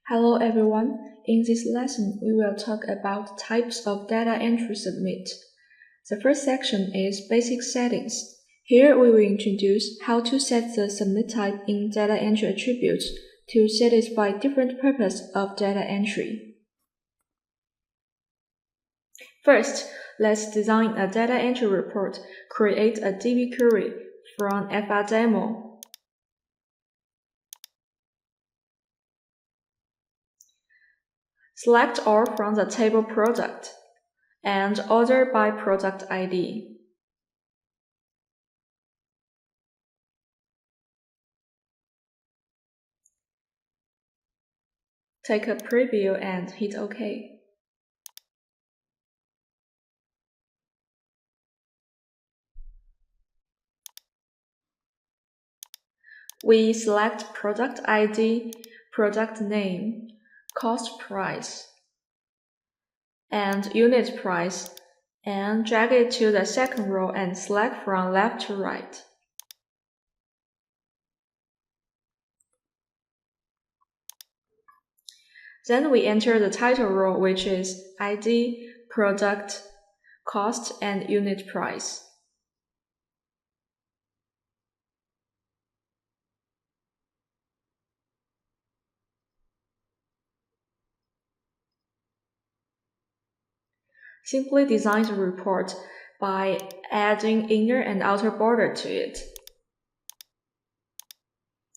Hello everyone. In this lesson, we will talk about types of data entry submit. The first section is basic settings. Here we will introduce how to set the submit type in data entry attributes to satisfy different purposes of data entry. First, let's design a data entry report. Create a DB query from FineReport. Select all from the table product and order by product ID. Take a preview and hit OK. We select product ID, product name, cost price, and unit price, and drag it to the second row and select from left to right. Then we enter the title row, which is ID, product, cost, and unit price. Simply design the report by adding inner and outer border to it.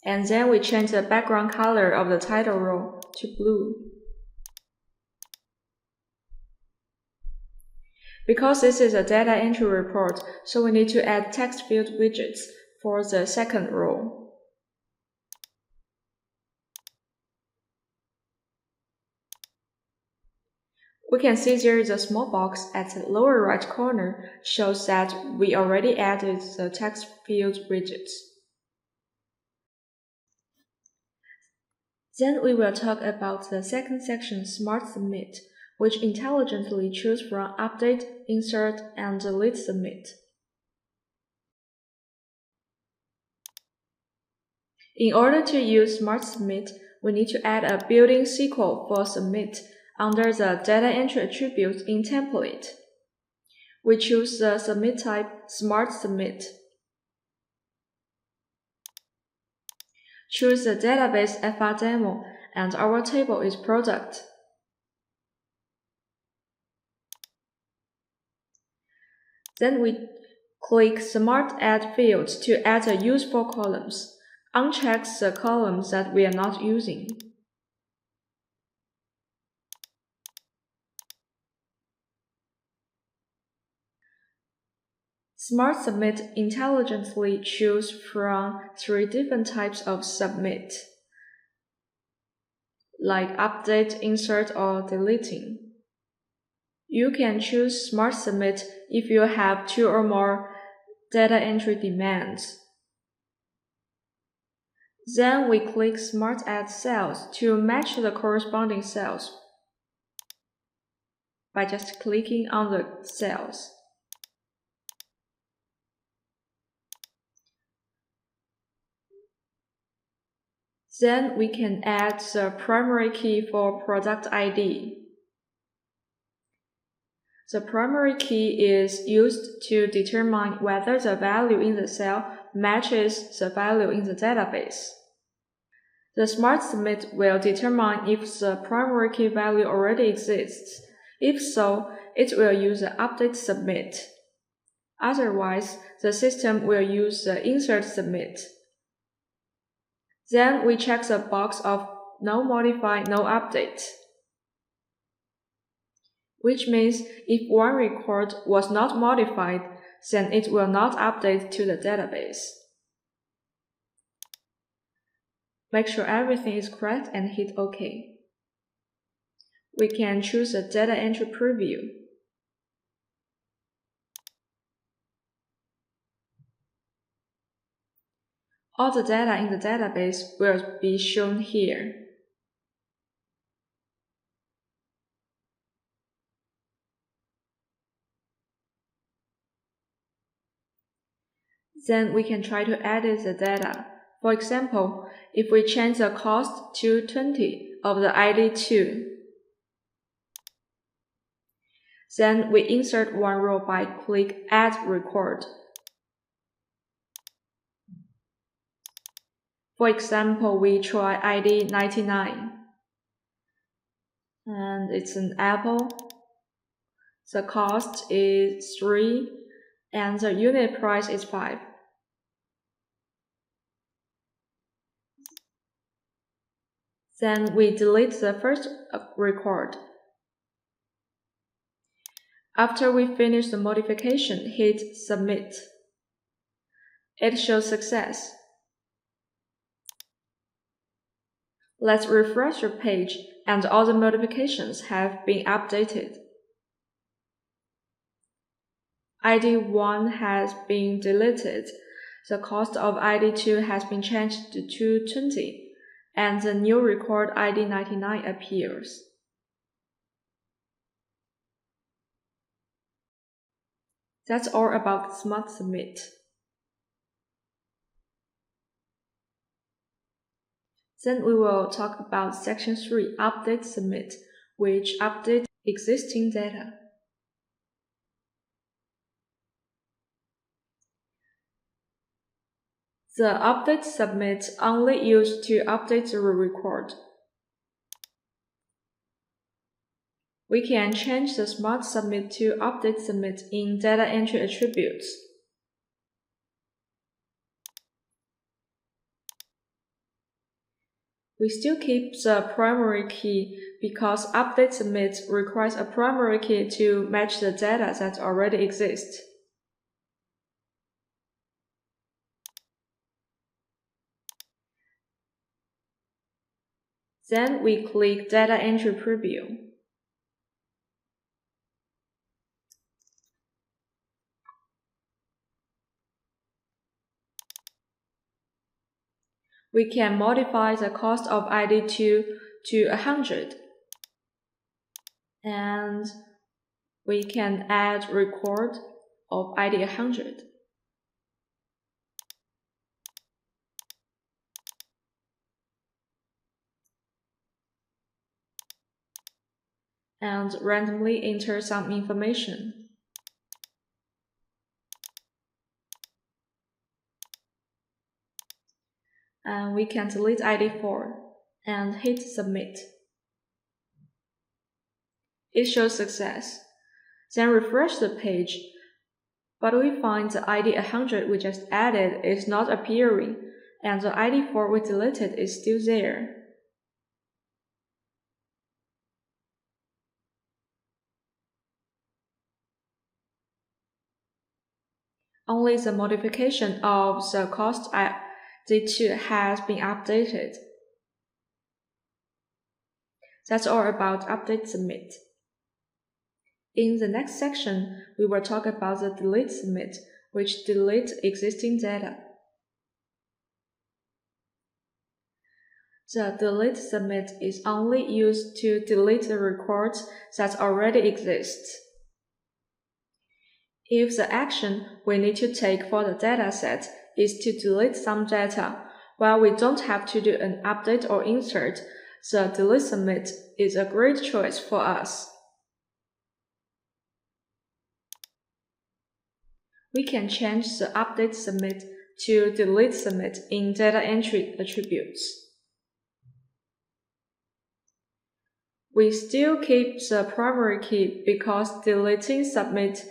And then we change the background color of the title row to blue. Because this is a data entry report, so we need to add text field widgets for the second row. We can see there is a small box at the lower right corner shows that we already added the text field widgets. Then we will talk about the second section, Smart Submit, which intelligently chooses from Update, Insert, and Delete Submit. In order to use Smart Submit, we need to add a built-in SQL for Submit under the data entry attribute in template. We choose the submit type Smart Submit. Choose the database FineReport and our table is product. Then we click Smart Add Fields to add the useful columns. Uncheck the columns that we are not using. Smart Submit intelligently choose from 3 different types of submit, like update, insert, or deleting. You can choose Smart Submit if you have 2 or more data entry demands. Then we click Smart Add Cells to match the corresponding cells by just clicking on the cells. Then we can add the primary key for product ID. The primary key is used to determine whether the value in the cell matches the value in the database. The Smart Submit will determine if the primary key value already exists. If so, it will use the Update Submit. Otherwise, the system will use the Insert Submit. Then we check the box of No Modify, No Update, which means if one record was not modified, then it will not update to the database. Make sure everything is correct and hit OK. We can choose a data entry preview. All the data in the database will be shown here. Then we can try to edit the data. For example, if we change the cost to 20 of the ID 2. Then we insert one row by click Add Record. For example, we try ID 99. And it's an apple. The cost is 3 and the unit price is 5. Then we delete the first record. After we finish the modification, hit Submit. It shows success. Let's refresh the page and all the modifications have been updated. ID 1 has been deleted, the cost of ID 2 has been changed to 220, and the new record ID 99 appears. That's all about Smart Submit. Then we will talk about Section 3, Update Submit, which updates existing data. The update submit only used to update the record. We can change the Smart Submit to Update Submit in Data Entry Attributes. We still keep the primary key because Update Submit requires a primary key to match the data that already exists. Then we click Data Entry Preview. We can modify the cost of ID 2 to 100. And we can add record of ID 100. And randomly enter some information. And we can delete ID 4 and hit Submit. It shows success. Then refresh the page, but we find the ID 100 we just added is not appearing, and the ID 4 we deleted is still there. Only the modification of the cost ID 2 has been updated. That's all about Update Submit. In the next section, we will talk about the Delete Submit, which deletes existing data. The Delete Submit is only used to delete the records that already exist. If the action we need to take for the dataset is to delete some data, while we don't have to do an update or insert, the Delete Submit is a great choice for us. We can change the Update Submit to Delete Submit in Data Entry Attributes. We still keep the primary key because deleting Submit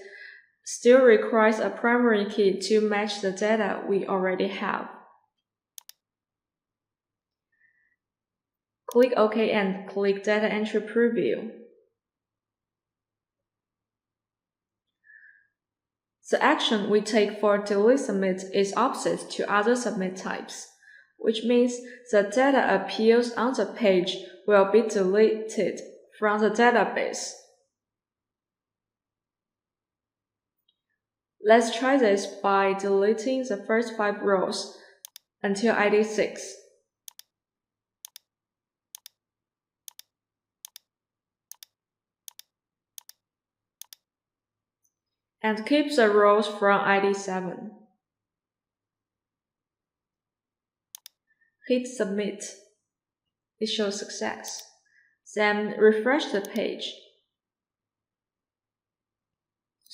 still requires a primary key to match the data we already have. Click OK and click Data Entry Preview. The action we take for Delete Submit is opposite to other submit types, which means the data appears on the page will be deleted from the database. Let's try this by deleting the first 5 rows until ID 6. And keep the rows from ID 7. Hit Submit. It shows success. Then refresh the page.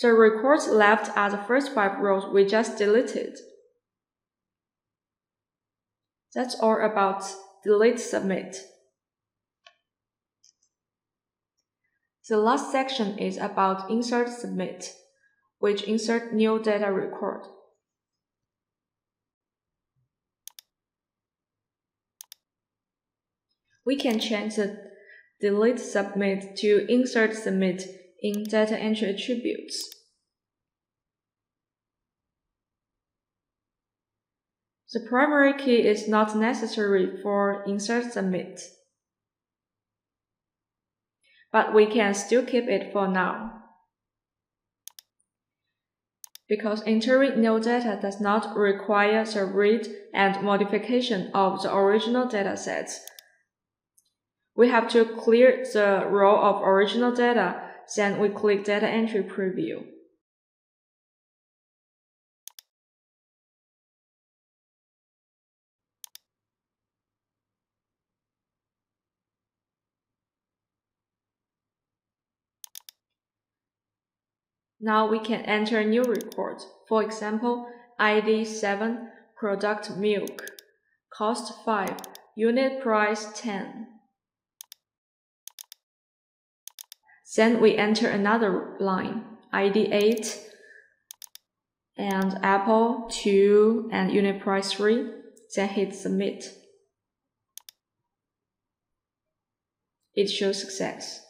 The records left are the first 5 rows we just deleted. That's all about delete submit. The last section is about insert submit, which insert new data record. We can change the delete submit to insert submit in data entry attributes. The primary key is not necessary for insert submit, but we can still keep it for now, because entering new data does not require the read and modification of the original datasets. We have to clear the row of original data, then we click Data Entry Preview. Now we can enter new record. For example, ID 7, product milk, cost 5, unit price 10. Then we enter another line, ID 8, and apple 2, and unit price 3. Then hit submit. It shows success.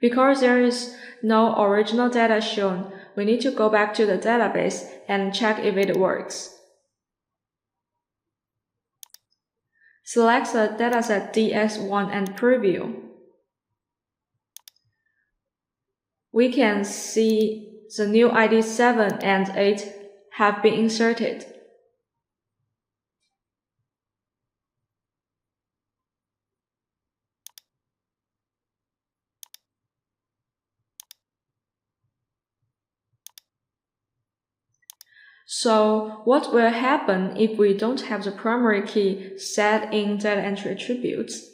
Because there is no original data shown, we need to go back to the database and check if it works. Select the dataset DS1 and preview. We can see the new ID 7 and 8 have been inserted. So what will happen if we don't have the primary key set in data entry attributes?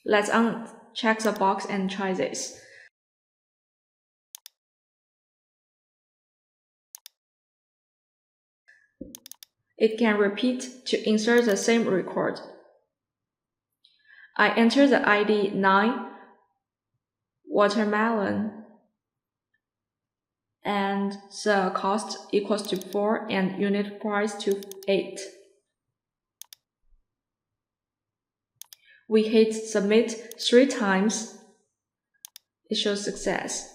Let's uncheck the box and try this. It can repeat to insert the same record. I enter the ID 9, watermelon, and the cost equals to 4 and unit price to 8. We hit submit 3 times. It shows success.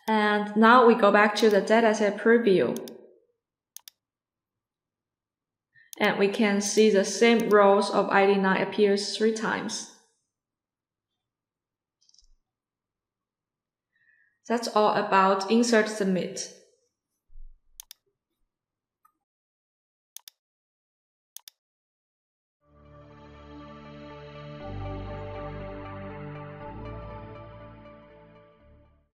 And now we go back to the dataset preview. And we can see the same rows of ID 9 appears 3 times. That's all about insert submit.